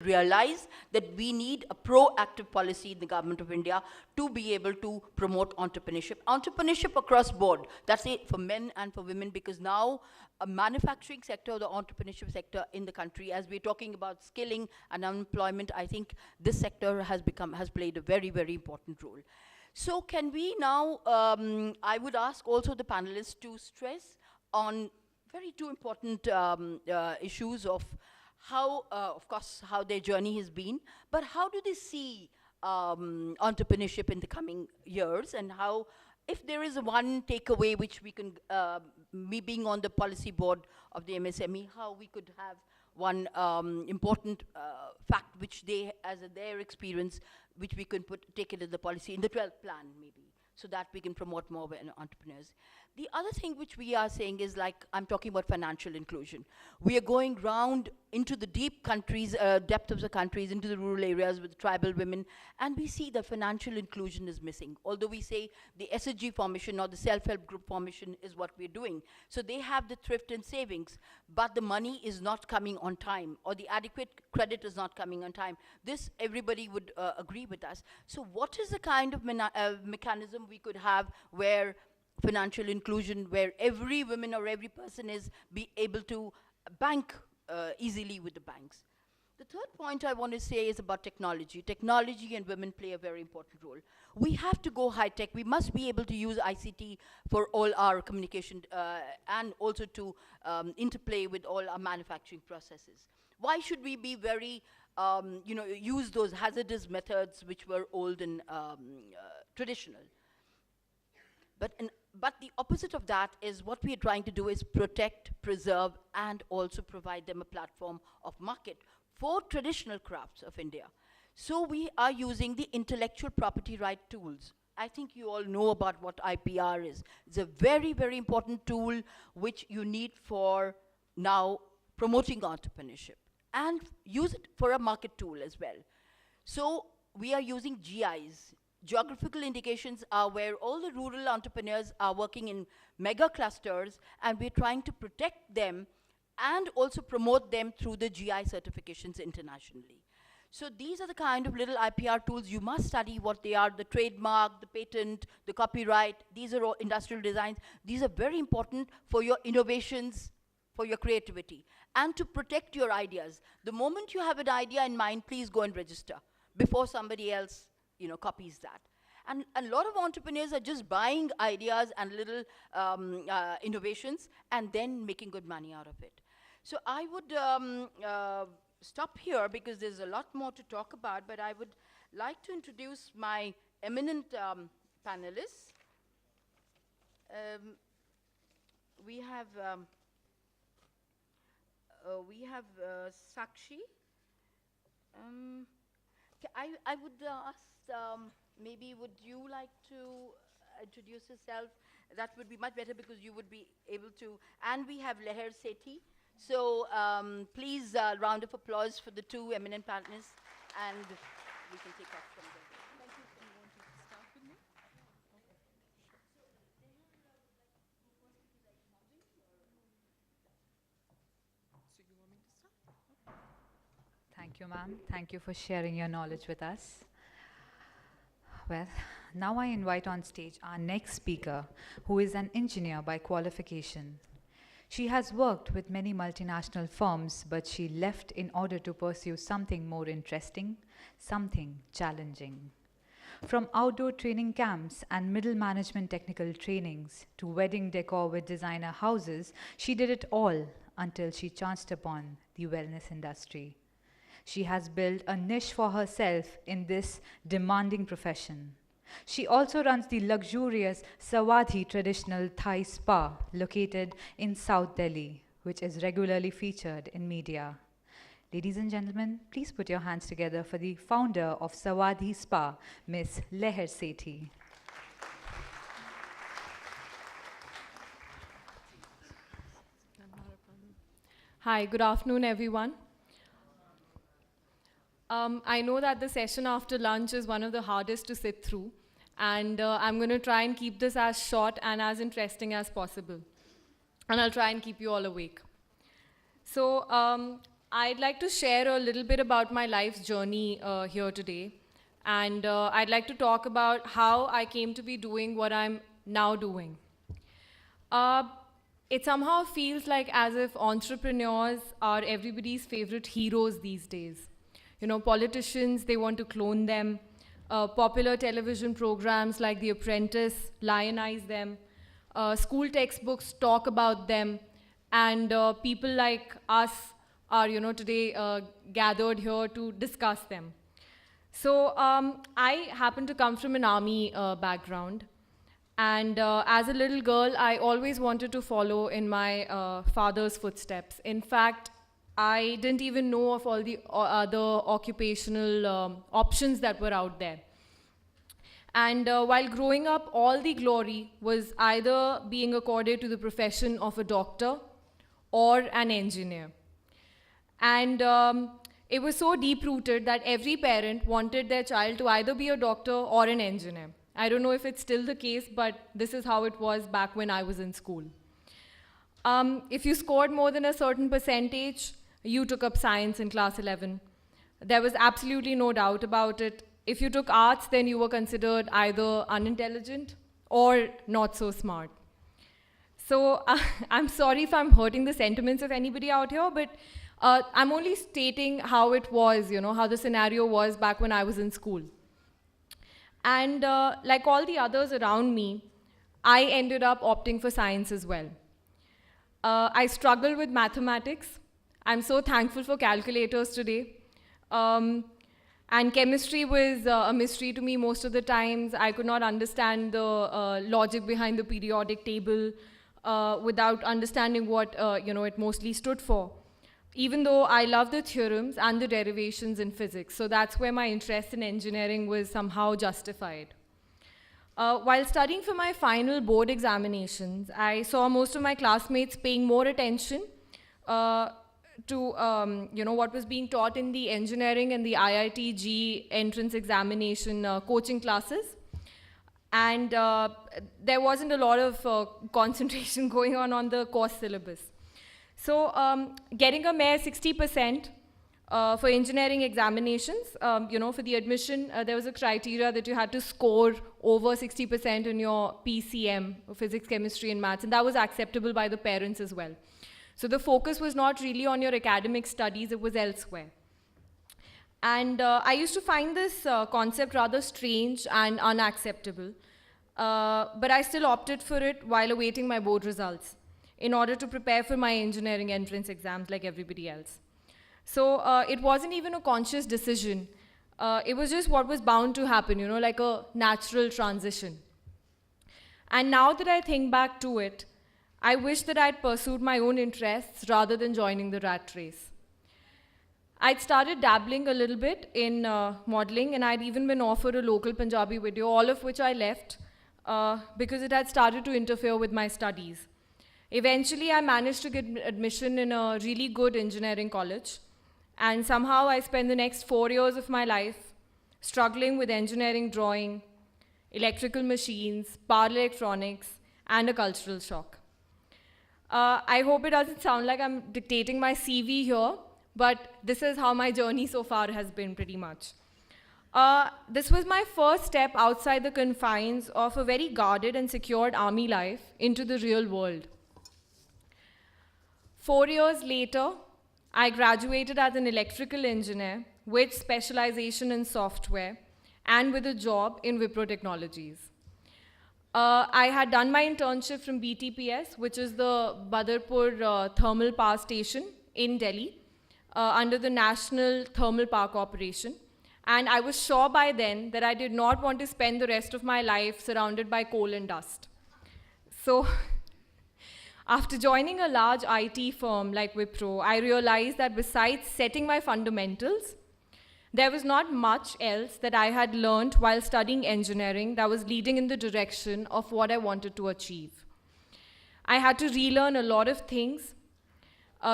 realize that we need a proactive policy in the government of India to be able to promote entrepreneurship. Entrepreneurship across board, that's it for men and for women, because now a manufacturing sector, the entrepreneurship sector in the country, as we're talking about skilling and unemployment, I think this sector has played a very, very important role. So can we now, I would ask also the panelists to stress on very two important issues of how, of course, how their journey has been, but how do they see entrepreneurship in the coming years, and how, if there is one takeaway which we can, me being on the policy board of the MSME, how we could have one important fact which they, as their experience, which we can take it in the policy, in the 12th plan maybe, so that we can promote more entrepreneurs. The other thing which we are saying is, like, I'm talking about financial inclusion. We are going round into the deep countries, depth of the countries, into the rural areas with tribal women, and we see that financial inclusion is missing. Although we say the SHG formation or the self-help group formation is what we're doing. So they have the thrift and savings, but the money is not coming on time, or the adequate credit is not coming on time. This, everybody would agree with us. So what is the kind of mechanism we could have where financial inclusion, where every woman or every person is be able to bank easily with the banks? The third point I want to say is about technology. Technology and women play a very important role. We have to go high tech. We must be able to use ICT for all our communication and also to interplay with all our manufacturing processes. Why should we be very, use those hazardous methods which were old and traditional? But the opposite of that is what we are trying to do is protect, preserve, and also provide them a platform of market for traditional crafts of India. So we are using the intellectual property right tools. I think you all know about what IPR is. It's a very, very important tool which you need for now promoting entrepreneurship, and use it for a market tool as well. So we are using GIs. Geographical indications are where all the rural entrepreneurs are working in mega clusters, and we're trying to protect them and also promote them through the GI certifications internationally. So these are the kind of little IPR tools. You must study what they are: the trademark, the patent, the copyright. These are all industrial designs. These are very important for your innovations, for your creativity, and to protect your ideas. The moment you have an idea in mind, please go and register before somebody else copies that. And a lot of entrepreneurs are just buying ideas and little innovations and then making good money out of it. So I would stop here because there's a lot more to talk about, but I would like to introduce my eminent panelists. We have Sakshi. I would ask, maybe would you like to introduce yourself? That would be much better because you would be able to. And we have Leher Sethi. So please, round of applause for the two eminent panelists, and we can take off from there. Thank you. You want to start with me? So you want me to start? Thank you, ma'am. Thank you for sharing your knowledge with us. Well, now I invite on stage our next speaker, who is an engineer by qualification. She has worked with many multinational firms, but she left in order to pursue something more interesting, something challenging. From outdoor training camps and middle management technical trainings to wedding decor with designer houses, she did it all until she chanced upon the wellness industry. She has built a niche for herself in this demanding profession. She also runs the luxurious Sawadhi traditional Thai spa located in South Delhi, which is regularly featured in media. Ladies and gentlemen, please put your hands together for the founder of Sawadhi Spa, Ms. Leher Sethi. Hi, good afternoon, everyone. I know that the session after lunch is one of the hardest to sit through, and I'm going to try and keep this as short and as interesting as possible. And I'll try and keep you all awake. So I'd like to share a little bit about my life's journey here today. And I'd like to talk about how I came to be doing what I'm now doing. Uh, it somehow feels like as if entrepreneurs are everybody's favorite heroes these days. You know, politicians, they want to clone them. Popular television programs like The Apprentice lionize them. School textbooks talk about them. And people like us are, today gathered here to discuss them. So I happen to come from an army background. And as a little girl, I always wanted to follow in my father's footsteps. In fact, I didn't even know of all the other occupational options that were out there. And while growing up, all the glory was either being accorded to the profession of a doctor or an engineer. And it was so deep-rooted that every parent wanted their child to either be a doctor or an engineer. I don't know if it's still the case, but this is how it was back when I was in school. If you scored more than a certain percentage, you took up science in class 11. There was absolutely no doubt about it. If you took arts, then you were considered either unintelligent or not so smart. So I'm sorry if I'm hurting the sentiments of anybody out here, but I'm only stating how it was, how the scenario was back when I was in school. And like all the others around me, I ended up opting for science as well. I struggled with mathematics. I'm so thankful for calculators today. And chemistry was a mystery to me most of the times. I could not understand the logic behind the periodic table without understanding what it mostly stood for. Even though I love the theorems and the derivations in physics, so that's where my interest in engineering was somehow justified. While studying for my final board examinations, I saw most of my classmates paying more attention to what was being taught in the engineering and the IIT-JEE entrance examination coaching classes. And there wasn't a lot of concentration going on the course syllabus. So getting a mere 60% for engineering examinations, for the admission, there was a criteria that you had to score over 60% in your PCM, physics, chemistry, and maths, and that was acceptable by the parents as well. So the focus was not really on your academic studies, it was elsewhere. And I used to find this concept rather strange and unacceptable, but I still opted for it while awaiting my board results in order to prepare for my engineering entrance exams like everybody else. So it wasn't even a conscious decision. It was just what was bound to happen, like a natural transition. And now that I think back to it, I wish that I'd pursued my own interests rather than joining the rat race. I'd started dabbling a little bit in modeling, and I'd even been offered a local Punjabi video, all of which I left because it had started to interfere with my studies. Eventually, I managed to get admission in a really good engineering college, and somehow I spent the next 4 years of my life struggling with engineering drawing, electrical machines, power electronics, and a cultural shock. I hope it doesn't sound like I'm dictating my CV here, but this is how my journey so far has been pretty much. This was my first step outside the confines of a very guarded and secured army life into the real world. 4 years later, I graduated as an electrical engineer with specialization in software and with a job in Wipro Technologies. I had done my internship from BTPS, which is the Badarpur Thermal Power Station in Delhi, under the National Thermal Power Corporation. And I was sure by then that I did not want to spend the rest of my life surrounded by coal and dust. So, after joining a large IT firm like Wipro, I realized that besides setting my fundamentals, there was not much else that I had learned while studying engineering that was leading in the direction of what I wanted to achieve. I had to relearn a lot of things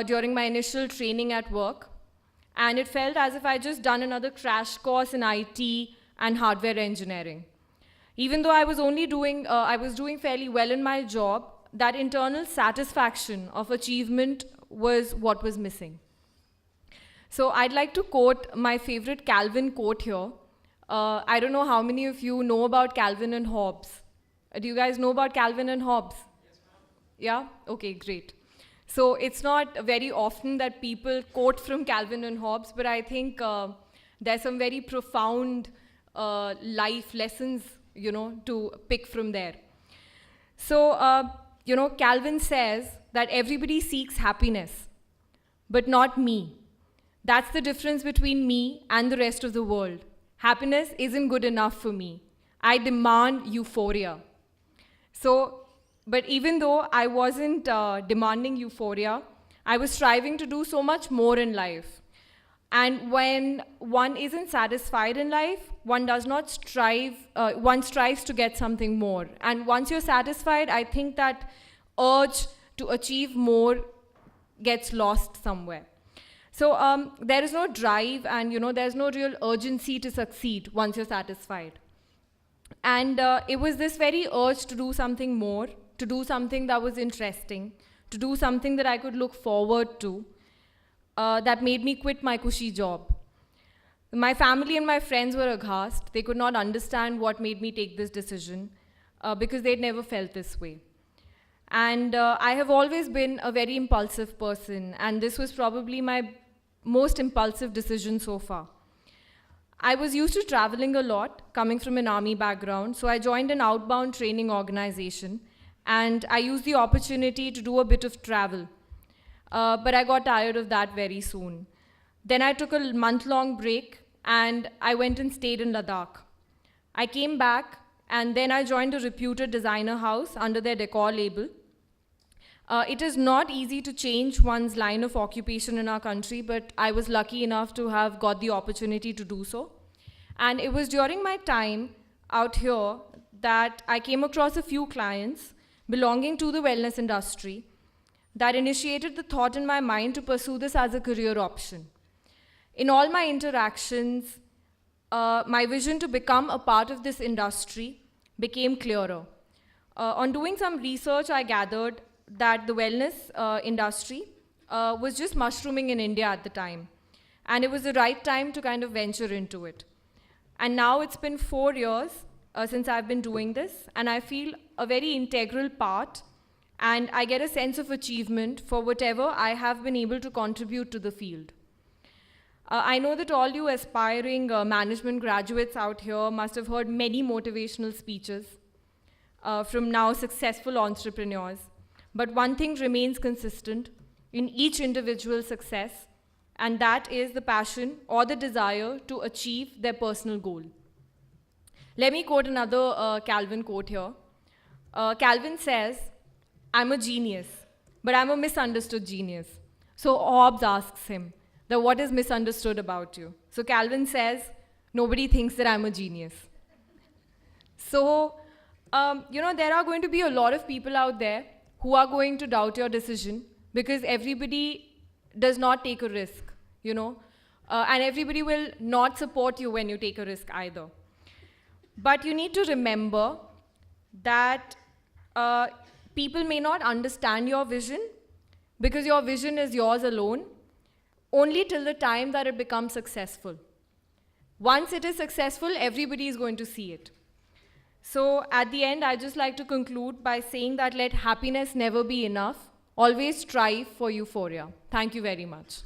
during my initial training at work, and it felt as if I had just done another crash course in IT and hardware engineering. Even though I was doing fairly well in my job, that internal satisfaction of achievement was what was missing. So I'd like to quote my favorite Calvin quote here. I don't know how many of you know about Calvin and Hobbes. Do you guys know about Calvin and Hobbes? Yeah? Okay, great. So it's not very often that people quote from Calvin and Hobbes, but I think there's some very profound life lessons, to pick from there. So, Calvin says that everybody seeks happiness, but not me. That's the difference between me and the rest of the world. Happiness isn't good enough for me. I demand euphoria. So, but even though I wasn't demanding euphoria, I was striving to do so much more in life. And when one isn't satisfied in life, one does not strive, one strives to get something more. And once you're satisfied, I think that urge to achieve more gets lost somewhere. So there is no drive and there's no real urgency to succeed once you're satisfied. And it was this very urge to do something more, to do something that was interesting, to do something that I could look forward to, that made me quit my cushy job. My family and my friends were aghast. They could not understand what made me take this decision because they'd never felt this way. And I have always been a very impulsive person, and this was probably my most impulsive decision so far. I was used to traveling a lot, coming from an army background, so I joined an outbound training organization, and I used the opportunity to do a bit of travel. But I got tired of that very soon. Then I took a month-long break, and I went and stayed in Ladakh. I came back, and then I joined a reputed designer house under their decor label. It is not easy to change one's line of occupation in our country, but I was lucky enough to have got the opportunity to do so. And it was during my time out here that I came across a few clients belonging to the wellness industry that initiated the thought in my mind to pursue this as a career option. In all my interactions, my vision to become a part of this industry became clearer. On doing some research, I gathered that the wellness industry was just mushrooming in India at the time. And it was the right time to kind of venture into it. And now it's been 4 years since I've been doing this, and I feel a very integral part, and I get a sense of achievement for whatever I have been able to contribute to the field. I know that all you aspiring management graduates out here must have heard many motivational speeches from now successful entrepreneurs. But one thing remains consistent in each individual's success, and that is the passion or the desire to achieve their personal goal. Let me quote another Calvin quote here. Calvin says, "I'm a genius, but I'm a misunderstood genius." So Hobbes asks him, what is misunderstood about you? So Calvin says, nobody thinks that I'm a genius. So, there are going to be a lot of people out there who are going to doubt your decision because everybody does not take a risk, and everybody will not support you when you take a risk either. But you need to remember that people may not understand your vision because your vision is yours alone, only till the time that it becomes successful. Once it is successful, everybody is going to see it. So at the end, I'd just like to conclude by saying that let happiness never be enough. Always strive for euphoria. Thank you very much.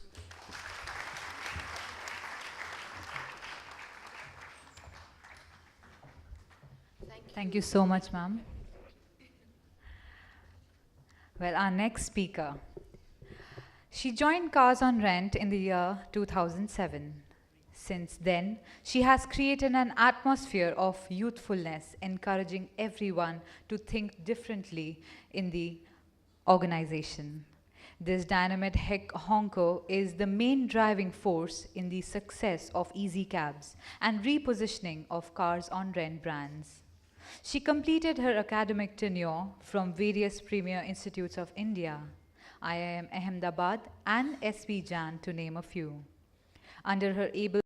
Thank you so much, ma'am. Well, our next speaker. She joined Cars on Rent in the year 2007. Since then, she has created an atmosphere of youthfulness, encouraging everyone to think differently in the organization. This dynamic honko is the main driving force in the success of Easy Cabs and repositioning of Cars on Rent brands. She completed her academic tenure from various premier institutes of India, IIM Ahmedabad and SB Jain, to name a few. Under her able